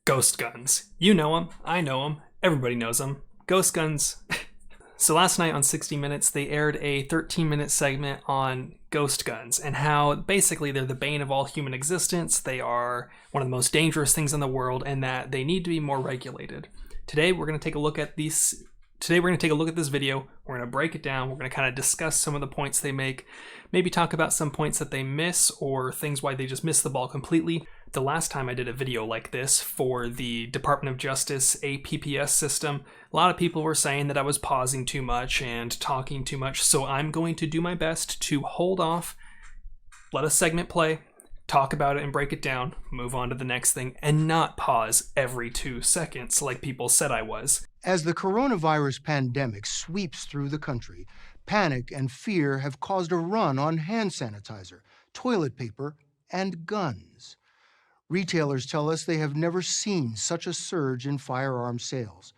Ghost guns. You know them. I know them. Everybody knows them. Ghost guns. So last night on 60 Minutes, they aired a 13-minute segment on ghost guns and how basically they're the bane of all human existence. They are one of the most dangerous things in the world and that they need to be more regulated. Today we're going to take a look at these. Today we're going to take a look at this video. We're going to break it down. We're going to kind of discuss some of the points they make, maybe talk about some points that they miss or things why they just miss the ball completely. The last time I did a video like this for the Department of Justice APPS system, a lot of people were saying that I was pausing too much and talking too much, so I'm going to do my best to hold off, let a segment play, talk about it and break it down, move on to the next thing, and not pause every 2 seconds like people said I was. As the coronavirus pandemic sweeps through the country, panic and fear have caused a run on hand sanitizer, toilet paper, and guns. Retailers tell us they have never seen such a surge in firearm sales.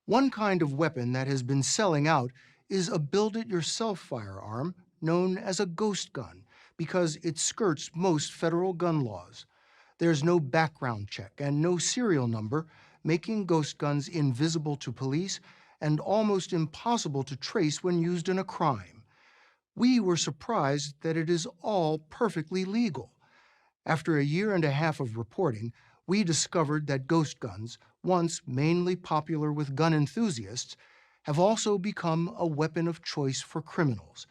One kind of weapon that has been selling out is a build-it-yourself firearm known as a ghost gun because it skirts most federal gun laws. There's no background check and no serial number, making ghost guns invisible to police and almost impossible to trace when used in a crime. We were surprised that it is all perfectly legal. After a year and a half of reporting, we discovered that ghost guns, once mainly popular with gun enthusiasts, have also become a weapon of choice for criminals,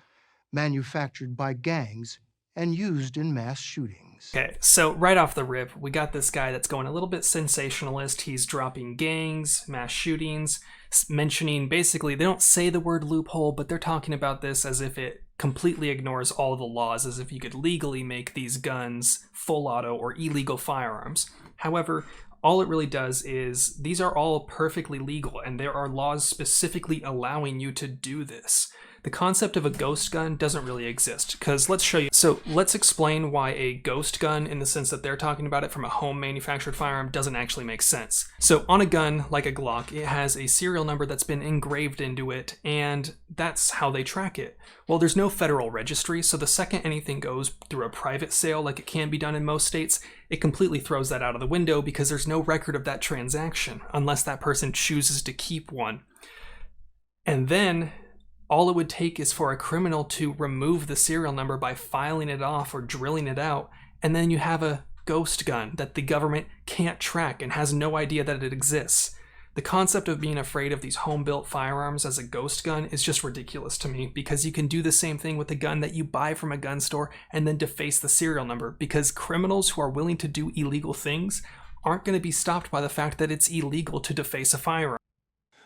manufactured by gangs and used in mass shootings. Okay, so right off the rip, we got this guy that's going a little bit sensationalist. He's dropping gangs, mass shootings, mentioning basically, they don't say the word loophole, but they're talking about this as if it completely ignores all of the laws, as if you could legally make these guns full auto or illegal firearms. However, all it really does is these are all perfectly legal and there are laws specifically allowing you to do this. The concept of a ghost gun doesn't really exist because let's show you. So let's explain why a ghost gun, in the sense that they're talking about it from a home manufactured firearm, doesn't actually make sense. So on a gun like a Glock, it has a serial number that's been engraved into it and that's how they track it. Well, there's no federal registry, so the second anything goes through a private sale like it can be done in most states, it completely throws that out of the window because there's no record of that transaction unless that person chooses to keep one. And then all it would take is for a criminal to remove the serial number by filing it off or drilling it out, and then you have a ghost gun that the government can't track and has no idea that it exists. The concept of being afraid of these home-built firearms as a ghost gun is just ridiculous to me because you can do the same thing with a gun that you buy from a gun store and then deface the serial number, because criminals who are willing to do illegal things aren't going to be stopped by the fact that it's illegal to deface a firearm.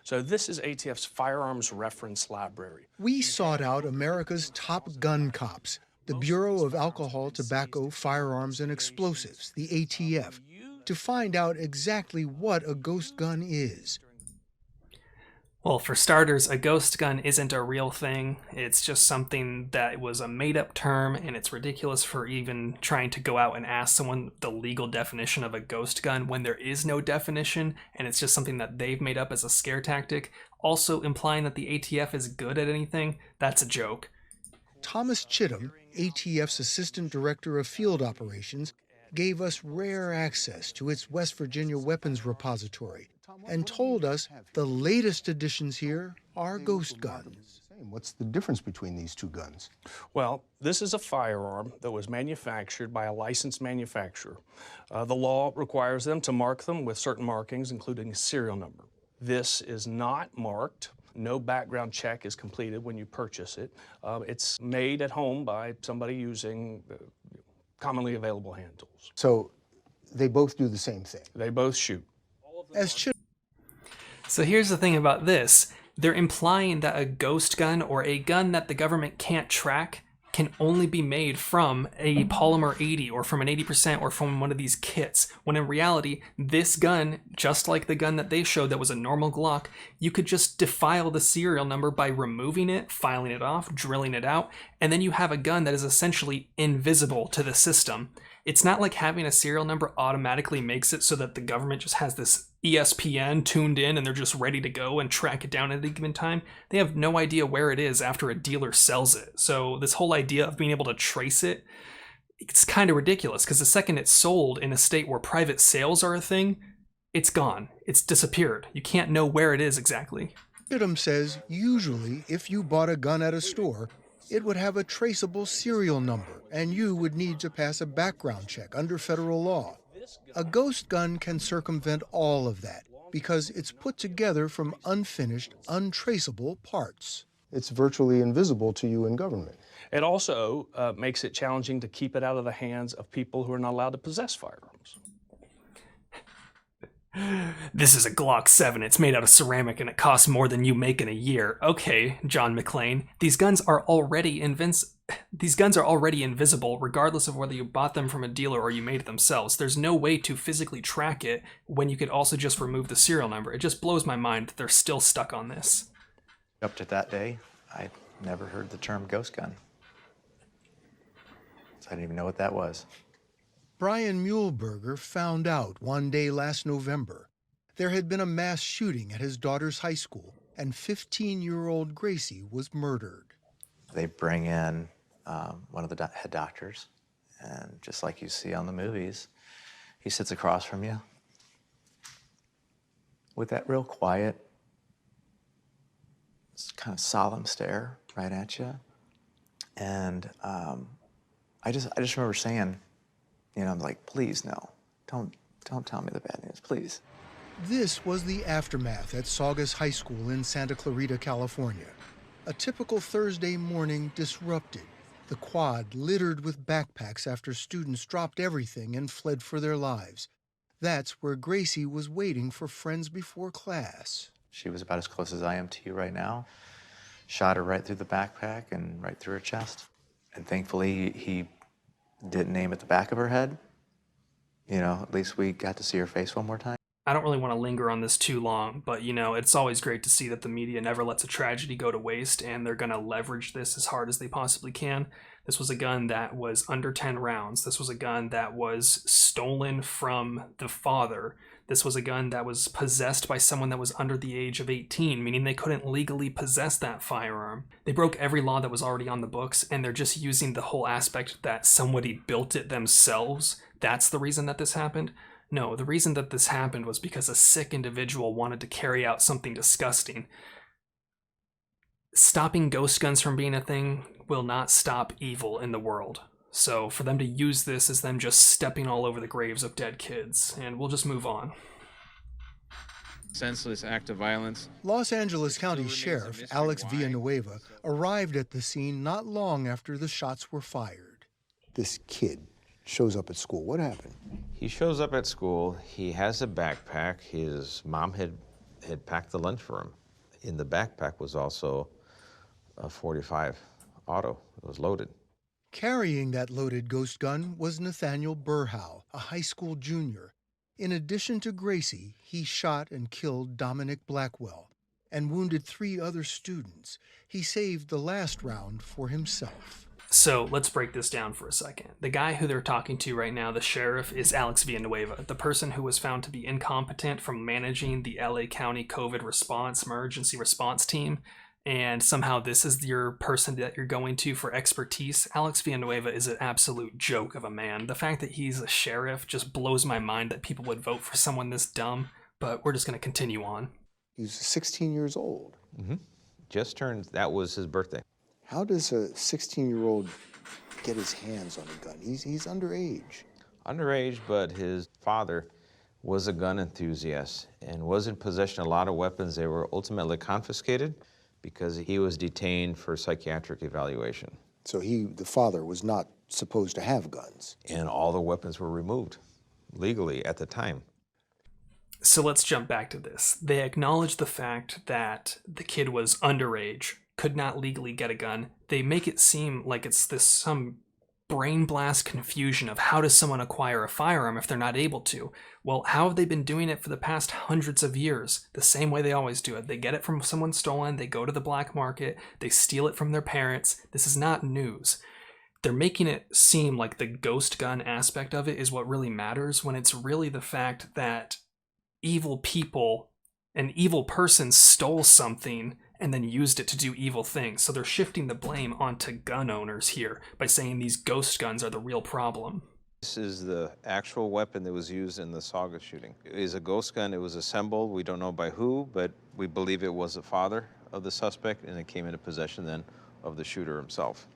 So this is ATF's Firearms Reference Library. We sought out America's top gun cops, the Bureau of Alcohol, Tobacco, Firearms, and Explosives, the ATF, to find out exactly what a ghost gun is. Well, for starters, a ghost gun isn't a real thing. It's just something that was a made-up term, and it's ridiculous for even trying to go out and ask someone the legal definition of a ghost gun when there is no definition, and it's just something that they've made up as a scare tactic. Also implying that the ATF is good at anything, that's a joke. Thomas Chittum, ATF's Assistant Director of Field Operations, gave us rare access to its West Virginia weapons repository and told us the latest additions here are ghost guns. What's the difference between these two guns? Well, this is a firearm that was manufactured by a licensed manufacturer. The law requires them to mark them with certain markings, including a serial number. This is not marked. No background check is completed when you purchase it. It's made at home by somebody using commonly available hand tools. So they both do the same thing. They both shoot. As Chittum So here's the thing about this. They're implying that a ghost gun or a gun that the government can't track can only be made from a polymer 80 or from an 80% or from one of these kits, when in reality, this gun, just like the gun that they showed that was a normal Glock, you could just defile the serial number by removing it, filing it off, drilling it out, and then you have a gun that is essentially invisible to the system. It's not like having a serial number automatically makes it so that the government just has this ESPN tuned in and they're just ready to go and track it down at a given time. They have no idea where it is after a dealer sells it. So this whole idea of being able to trace it, it's kind of ridiculous because the second it's sold in a state where private sales are a thing, it's gone. It's disappeared. You can't know where it is exactly. Chittum says usually if you bought a gun at a store, it would have a traceable serial number, and you would need to pass a background check under federal law. A ghost gun can circumvent all of that because it's put together from unfinished, untraceable parts. It's virtually invisible to you in government. It also makes it challenging to keep it out of the hands of people who are not allowed to possess firearms. This is a Glock 7. It's made out of ceramic and it costs more than you make in a year. Okay, John McClane. These guns are already invisible regardless of whether you bought them from a dealer or you made it themselves. There's no way to physically track it when you could also just remove the serial number. It just blows my mind that they're still stuck on this. Up to that day, I never heard the term ghost gun. So I didn't even know what that was. Brian Muehlberger found out one day last November there had been a mass shooting at his daughter's high school, and 15-year-old Gracie was murdered. They bring in one of the head doctors, and just like you see on the movies, he sits across from you with that real quiet, kind of solemn stare right at you. And I just remember saying, you know, I'm like, please, no, don't tell me the bad news, please. This was the aftermath at Saugus High School in Santa Clarita, California. A typical Thursday morning disrupted, the quad littered with backpacks after students dropped everything and fled for their lives. That's where Gracie was waiting for friends before class. She was about as close as I am to you right now. Shot her right through the backpack and right through her chest. And thankfully, he didn't aim at the back of her head. You know, at least we got to see her face one more time. I don't really want to linger on this too long, but you know, it's always great to see that the media never lets a tragedy go to waste, and they're going to leverage this as hard as they possibly can. This was a gun that was under 10 rounds. This was a gun that was stolen from the father. This was a gun that was possessed by someone that was under the age of 18, meaning they couldn't legally possess that firearm. They broke every law that was already on the books, and they're just using the whole aspect that somebody built it themselves. That's the reason that this happened. No, the reason that this happened was because a sick individual wanted to carry out something disgusting. Stopping ghost guns from being a thing will not stop evil in the world. So for them to use this is them just stepping all over the graves of dead kids, and we'll just move on. Senseless act of violence. Los Angeles County Sheriff Alex Villanueva arrived at the scene not long after the shots were fired. This kid shows up at school. What happened? He shows up at school. He has a backpack. His mom had packed the lunch for him. In the backpack was also a .45 auto. It was loaded. Carrying that loaded ghost gun was Nathaniel Burhow, a high school junior. In addition to Gracie, he shot and killed Dominic Blackwell and wounded 3 other students. He saved the last round for himself. So let's break this down for a second. The guy who they're talking to right now, the sheriff, is Alex Villanueva, the person who was found to be incompetent from managing the LA County COVID response, emergency response team. And somehow this is your person that you're going to for expertise. Alex Villanueva is an absolute joke of a man. The fact that he's a sheriff just blows my mind that people would vote for someone this dumb, but we're just going to continue on. He's 16 years old. Mm-hmm. Just turned, that was his birthday. How does a 16-year-old get his hands on a gun? He's underage. Underage, but his father was a gun enthusiast and was in possession of a lot of weapons. They were ultimately confiscated because he was detained for psychiatric evaluation. So the father was not supposed to have guns. And all the weapons were removed legally at the time. So let's jump back to this. They acknowledge the fact that the kid was underage, could not legally get a gun. They make it seem like it's some brain blast confusion of how does someone acquire a firearm if they're not able to. Well, how have they been doing it for the past hundreds of years? The same way they always do it. They get it from someone stolen, they go to the black market, they steal it from their parents. This is not news. They're making it seem like the ghost gun aspect of it is what really matters, when it's really the fact that evil people, an evil person stole something and then used it to do evil things. So they're shifting the blame onto gun owners here by saying these ghost guns are the real problem. This is the actual weapon that was used in the Saga shooting. It is a ghost gun. It was assembled. We don't know by who, but we believe it was the father of the suspect, and it came into possession then of the shooter himself.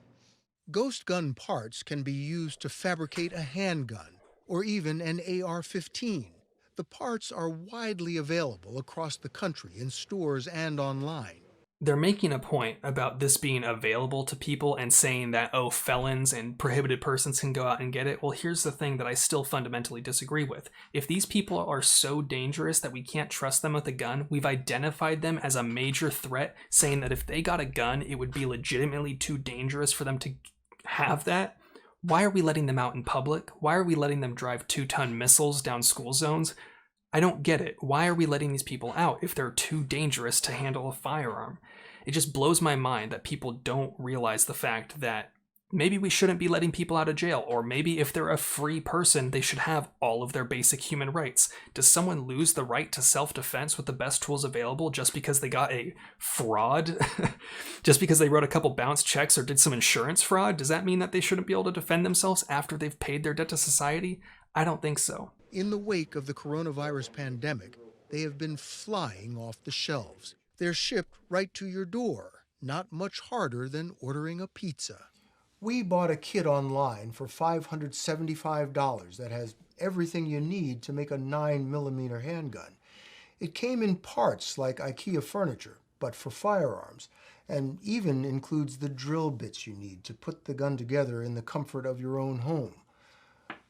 Ghost gun parts can be used to fabricate a handgun or even an AR-15. The parts are widely available across the country in stores and online. They're making a point about this being available to people and saying that, oh, felons and prohibited persons can go out and get it. Well, here's the thing that I still fundamentally disagree with. If these people are so dangerous that we can't trust them with a gun, we've identified them as a major threat, saying that if they got a gun, it would be legitimately too dangerous for them to have that. Why are we letting them out in public? Why are we letting them drive 2-ton missiles down school zones? I don't get it. Why are we letting these people out if they're too dangerous to handle a firearm? It just blows my mind that people don't realize the fact that maybe we shouldn't be letting people out of jail, or maybe if they're a free person, they should have all of their basic human rights. Does someone lose the right to self-defense with the best tools available just because they got a fraud? Just because they wrote a couple bounce checks or did some insurance fraud? Does that mean that they shouldn't be able to defend themselves after they've paid their debt to society? I don't think so. In the wake of the coronavirus pandemic, they have been flying off the shelves. They're shipped right to your door, not much harder than ordering a pizza. We bought a kit online for $575 that has everything you need to make a 9mm handgun. It came in parts like IKEA furniture, but for firearms, and even includes the drill bits you need to put the gun together in the comfort of your own home.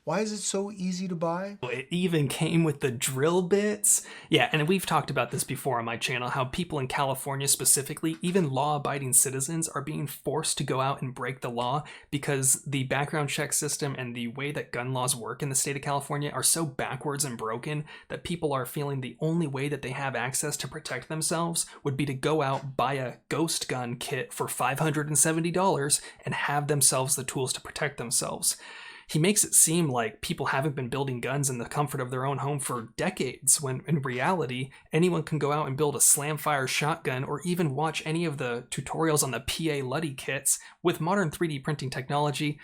Why is it so easy to buy? It even came with the drill bits. Yeah, and we've talked about this before on my channel, how people in California specifically, even law-abiding citizens, are being forced to go out and break the law because the background check system and the way that gun laws work in the state of California are so backwards and broken that people are feeling the only way that they have access to protect themselves would be to go out, buy a ghost gun kit for $570 and have themselves the tools to protect themselves. He makes it seem like people haven't been building guns in the comfort of their own home for decades, when in reality, anyone can go out and build a slam-fire shotgun or even watch any of the tutorials on the PA Luddy kits. With modern 3D printing technology,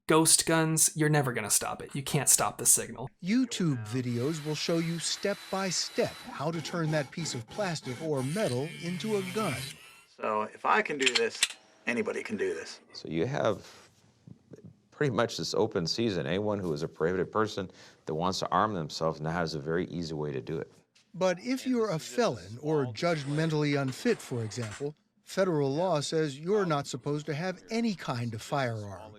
ghost guns, you're never going to stop it. You can't stop the signal. YouTube videos will show you step by step how to turn that piece of plastic or metal into a gun. So if I can do this, anybody can do this. So you have pretty much this open season. Anyone who is a prohibited person that wants to arm themselves now has a very easy way to do it. But if you're a felon or judged mentally unfit, for example, federal law says you're not supposed to have any kind of firearm.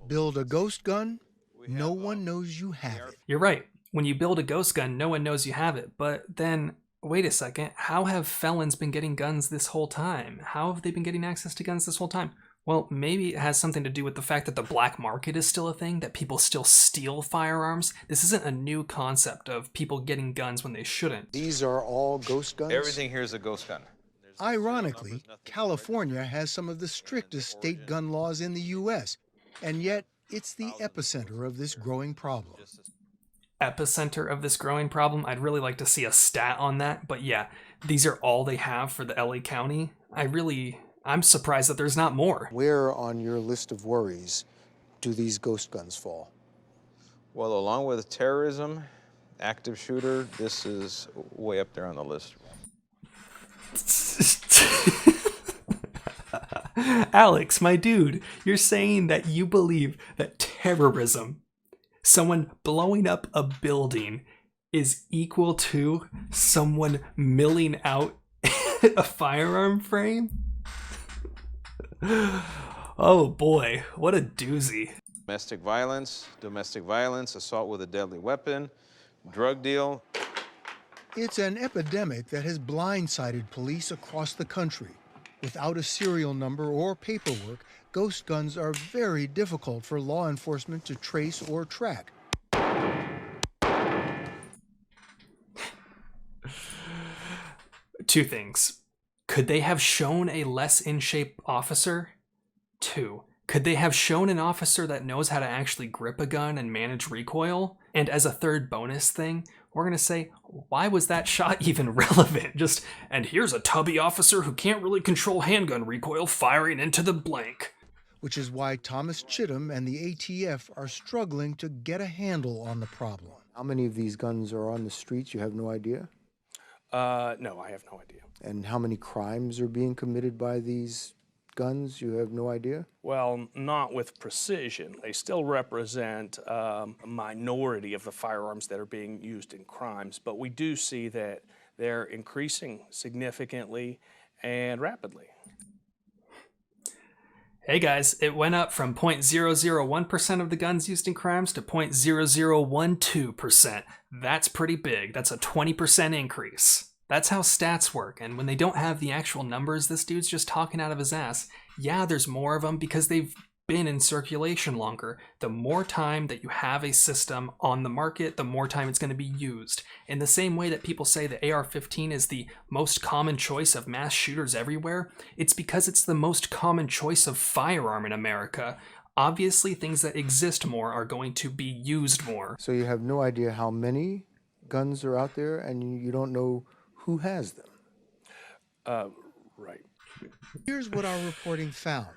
Build a ghost gun, no one knows you have it. You're right. When you build a ghost gun, no one knows you have it. But then, wait a second, how have felons been getting guns this whole time? How have they been getting access to guns this whole time? Well, maybe it has something to do with the fact that the black market is still a thing, that people still steal firearms. This isn't a new concept of people getting guns when they shouldn't. These are all ghost guns? Everything here is a ghost gun. Ironically, California has some of the strictest state gun laws in the U.S., and yet it's the epicenter of this growing problem. Epicenter of this growing problem? I'd really like to see a stat on that, but yeah, these are all they have for the LA County. I'm surprised that there's not more. Where on your list of worries do these ghost guns fall? Well, along with terrorism, active shooter, this is way up there on the list. Alex, my dude, you're saying that you believe that terrorism, someone blowing up a building, is equal to someone milling out a firearm frame? Oh boy, what a doozy. Domestic violence, assault with a deadly weapon, drug deal. It's an epidemic that has blindsided police across the country. Without a serial number or paperwork, ghost guns are very difficult for law enforcement to trace or track. Two things. Could they have shown a less in shape officer? 2. Could they have shown an officer that knows how to actually grip a gun and manage recoil? And as a third bonus thing, we're going to say, why was that shot even relevant? And here's a tubby officer who can't really control handgun recoil firing into the blank. which is why Thomas Chittum and the ATF are struggling to get a handle on the problem. How many of these guns are on the streets? You have no idea? No, I have no idea. And how many crimes are being committed by these guns? You have no idea? Well, not with precision. They still represent a minority of the firearms that are being used in crimes, but we do see that they're increasing significantly and rapidly. Hey guys, it went up from 0.001% of the guns used in crimes to 0.0012%. That's pretty big. That's a 20% increase. That's how stats work, and when they don't have the actual numbers, this dude's just talking out of his ass. Yeah, there's more of them because they've been in circulation longer. The more time that you have a system on the market, the more time it's going to be used. In the same way that people say the AR-15 is the most common choice of mass shooters everywhere, it's because it's the most common choice of firearm in America. Obviously, things that exist more are going to be used more. So you have no idea how many guns are out there, and you don't know who has them? Right. Here's what our reporting found,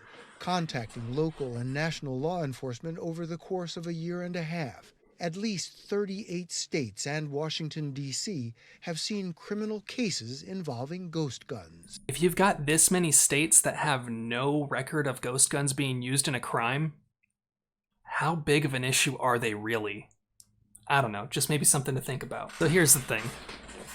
contacting local and national law enforcement over the course of a year and a half. At least 38 states and Washington, D.C. have seen criminal cases involving ghost guns. If you've got this many states that have no record of ghost guns being used in a crime, how big of an issue are they really? I don't know, just maybe something to think about. So here's the thing.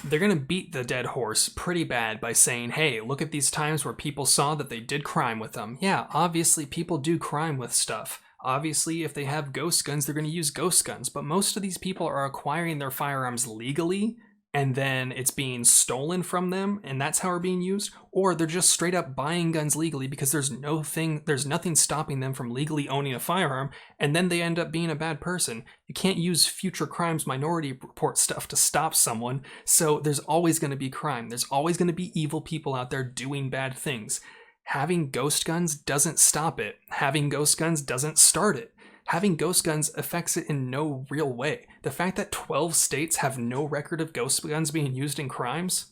They're going to beat the dead horse pretty bad by saying, hey, look at these times where people saw that they did crime with them. Yeah, obviously people do crime with stuff. Obviously, if they have ghost guns, they're going to use ghost guns. But most of these people are acquiring their firearms legally, and then it's being stolen from them, and that's how they're being used. Or they're just straight up buying guns legally because there's nothing stopping them from legally owning a firearm, and then they end up being a bad person. You can't use future crimes minority report stuff to stop someone, so there's always going to be crime. There's always going to be evil people out there doing bad things. Having ghost guns doesn't stop it. Having ghost guns doesn't start it. Having ghost guns affects it in no real way. The fact that 12 states have no record of ghost guns being used in crimes?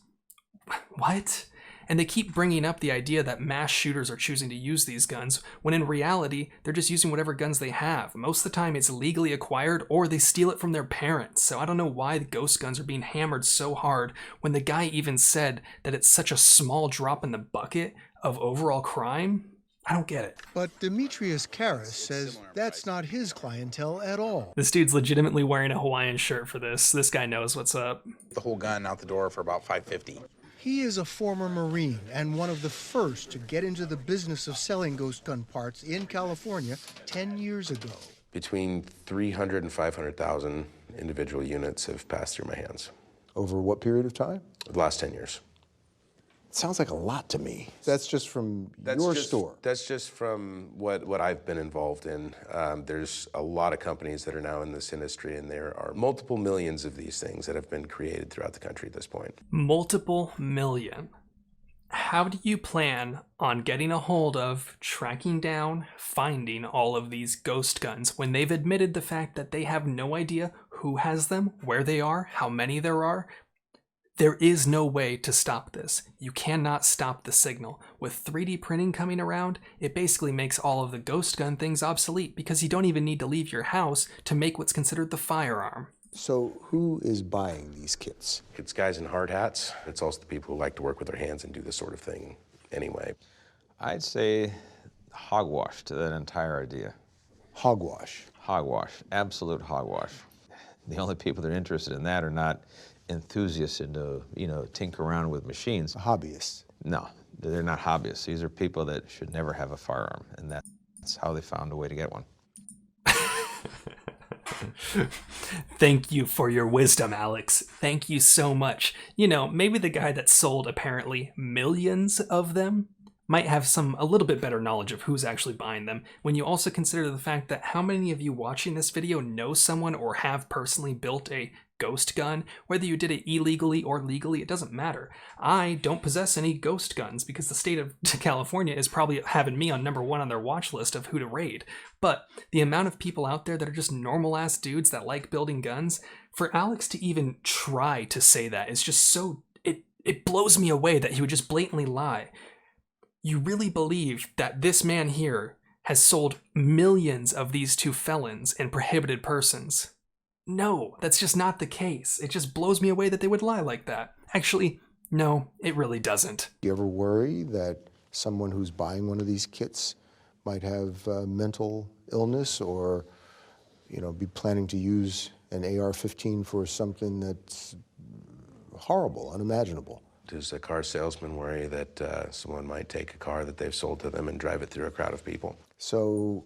What? And they keep bringing up the idea that mass shooters are choosing to use these guns, when in reality, they're just using whatever guns they have. Most of the time, it's legally acquired, or they steal it from their parents. So I don't know why the ghost guns are being hammered so hard, when the guy even said that it's such a small drop in the bucket of overall crime. I don't get it. But Demetrius Karras says that's not his clientele at all. This dude's legitimately wearing a Hawaiian shirt for this. This guy knows what's up. The whole gun out the door for about $550. He is a former Marine and one of the first to get into the business of selling ghost gun parts in California 10 years ago. Between 300 and 500,000 individual units have passed through my hands. Over what period of time? The last 10 years. Sounds like a lot to me. That's just from your store? That's just from what I've been involved in. There's a lot of companies that are now in this industry, and there are multiple millions of these things that have been created throughout the country at this point. Multiple million. How do you plan on getting a hold of, tracking down, finding all of these ghost guns when they've admitted the fact that they have no idea who has them, where they are, how many there are? There is no way to stop this. You cannot stop the signal. With 3D printing coming around, it basically makes all of the ghost gun things obsolete because you don't even need to leave your house to make what's considered the firearm. So who is buying these kits? It's guys in hard hats. It's also the people who like to work with their hands and do this sort of thing anyway. I'd say hogwash to that entire idea. Hogwash. Hogwash, absolute hogwash. The only people that are interested in that are not enthusiasts into, tinker around with machines. Hobbyists. No, they're not hobbyists. These are people that should never have a firearm, and that's how they found a way to get one. Thank you for your wisdom, Alex. Thank you so much. Maybe the guy that sold apparently millions of them might have a little bit better knowledge of who's actually buying them, when you also consider the fact that how many of you watching this video know someone or have personally built a ghost gun. Whether you did it illegally or legally, it doesn't matter. I don't possess any ghost guns because the state of California is probably having me on #1 on their watch list of who to raid. But the amount of people out there that are just normal ass dudes that like building guns, for Alex to even try to say that is just so, it blows me away that he would just blatantly lie. You really believe that this man here has sold millions of these to felons and prohibited persons. No, that's just not the case. It just blows me away that they would lie like that. Actually, no, it really doesn't. Do you ever worry that someone who's buying one of these kits might have mental illness or, be planning to use an AR-15 for something that's horrible, unimaginable? Does a car salesman worry that someone might take a car that they've sold to them and drive it through a crowd of people? So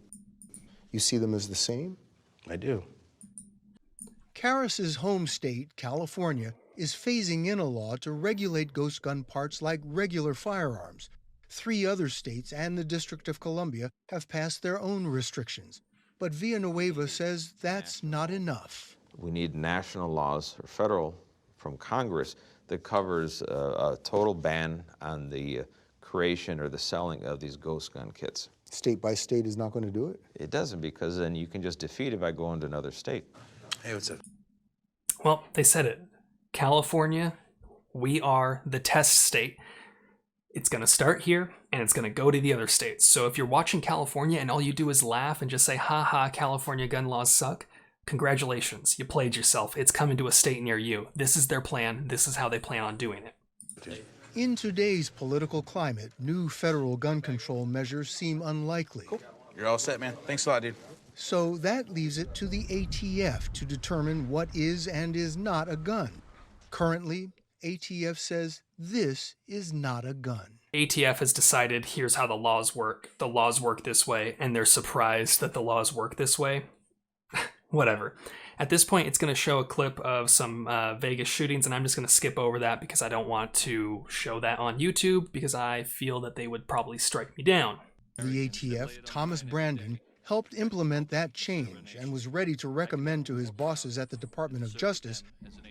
you see them as the same? I do. Karras's home state, California, is phasing in a law to regulate ghost gun parts like regular firearms. 3 other states and the District of Columbia have passed their own restrictions. But Villanueva says that's not enough. We need national laws, or federal, from Congress, that covers a total ban on the creation or the selling of these ghost gun kits. State by state is not going to do it? It doesn't, because then you can just defeat it by going to another state. Hey, what's up? Well, they said it. California, we are the test state. It's going to start here, and it's going to go to the other states. So if you're watching California and all you do is laugh and just say, ha ha, California gun laws suck, congratulations, you played yourself. It's coming to a state near you. This is their plan. This is how they plan on doing it. In today's political climate, new federal gun control measures seem unlikely. Cool. You're all set, man. Thanks a lot, dude. So that leaves it to the ATF to determine what is and is not a gun. Currently, ATF says this is not a gun. ATF has decided here's how the laws work. The laws work this way, and they're surprised that the laws work this way. Whatever. At this point, it's going to show a clip of some Vegas shootings, and I'm just going to skip over that because I don't want to show that on YouTube because I feel that they would probably strike me down. The ATF, Thomas Brandon, helped implement that change and was ready to recommend to his bosses at the Department of Justice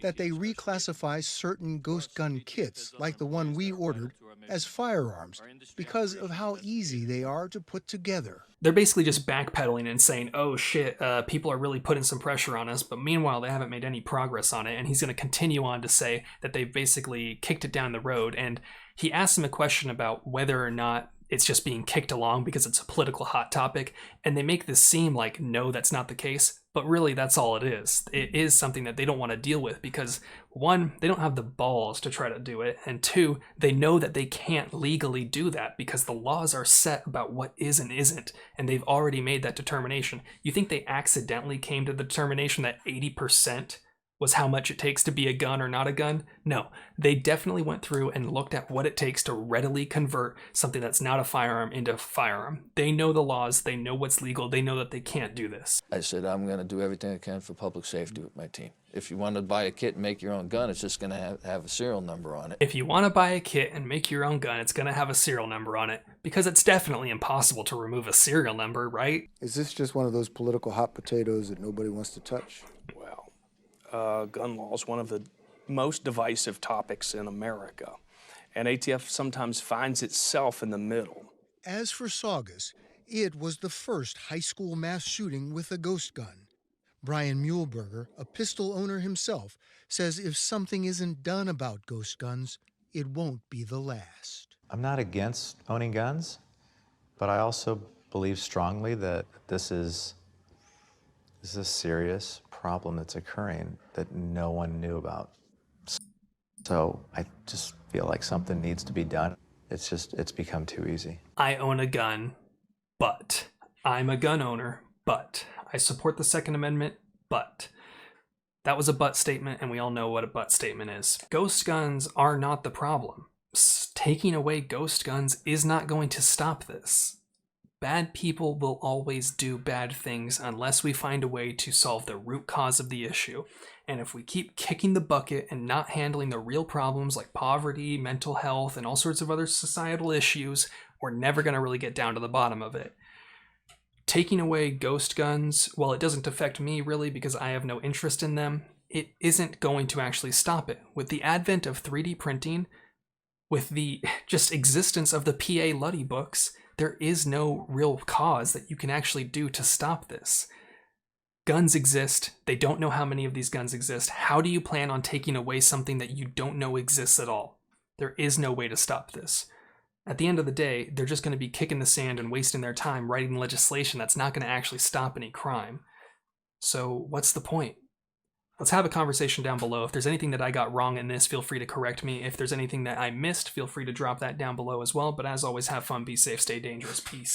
that they reclassify certain ghost gun kits, like the one we ordered, as firearms because of how easy they are to put together. They're basically just backpedaling and saying, oh shit, people are really putting some pressure on us, but meanwhile they haven't made any progress on it, and he's going to continue on to say that they've basically kicked it down the road. And he asked him a question about whether or not it's just being kicked along because it's a political hot topic, and they make this seem like, no, that's not the case, but really that's all it is. It is something that they don't want to deal with because, 1, they don't have the balls to try to do it, and 2, they know that they can't legally do that because the laws are set about what is and isn't, and they've already made that determination. You think they accidentally came to the determination that 80% was how much it takes to be a gun or not a gun? No, they definitely went through and looked at what it takes to readily convert something that's not a firearm into a firearm. They know the laws, they know what's legal, they know that they can't do this. I said, I'm going to do everything I can for public safety with my team. If you want to buy a kit and make your own gun, it's just going to have a serial number on it. If you want to buy a kit and make your own gun, it's going to have a serial number on it, because it's definitely impossible to remove a serial number, right? Is this just one of those political hot potatoes that nobody wants to touch? Gun law is one of the most divisive topics in America, and ATF sometimes finds itself in the middle. As for Saugus, it was the first high school mass shooting with a ghost gun. Brian Muehlberger, a pistol owner himself, says if something isn't done about ghost guns, it won't be the last. I'm not against owning guns, but I also believe strongly that this is a serious problem that's occurring that no one knew about. So I just feel like something needs to be done. It's become too easy. I own a gun, but I'm a gun owner, but I support the Second Amendment, but that was a but statement, and we all know what a but statement is. Ghost guns are not the problem. Taking away ghost guns is not going to stop this. Bad people will always do bad things unless we find a way to solve the root cause of the issue. And if we keep kicking the bucket and not handling the real problems like poverty, mental health, and all sorts of other societal issues, we're never going to really get down to the bottom of it. Taking away ghost guns, well, it doesn't affect me really because I have no interest in them. It isn't going to actually stop it. With the advent of 3D printing, with the just existence of the P.A. Luddy books, there is no real cause that you can actually do to stop this. Guns exist. They don't know how many of these guns exist. How do you plan on taking away something that you don't know exists at all? There is no way to stop this. at the end of the day, they're just going to be kicking the sand and wasting their time writing legislation that's not going to actually stop any crime. So what's the point? Let's have a conversation down below. If there's anything that I got wrong in this, feel free to correct me. If there's anything that I missed, feel free to drop that down below as well. But as always, have fun, be safe, stay dangerous. Peace.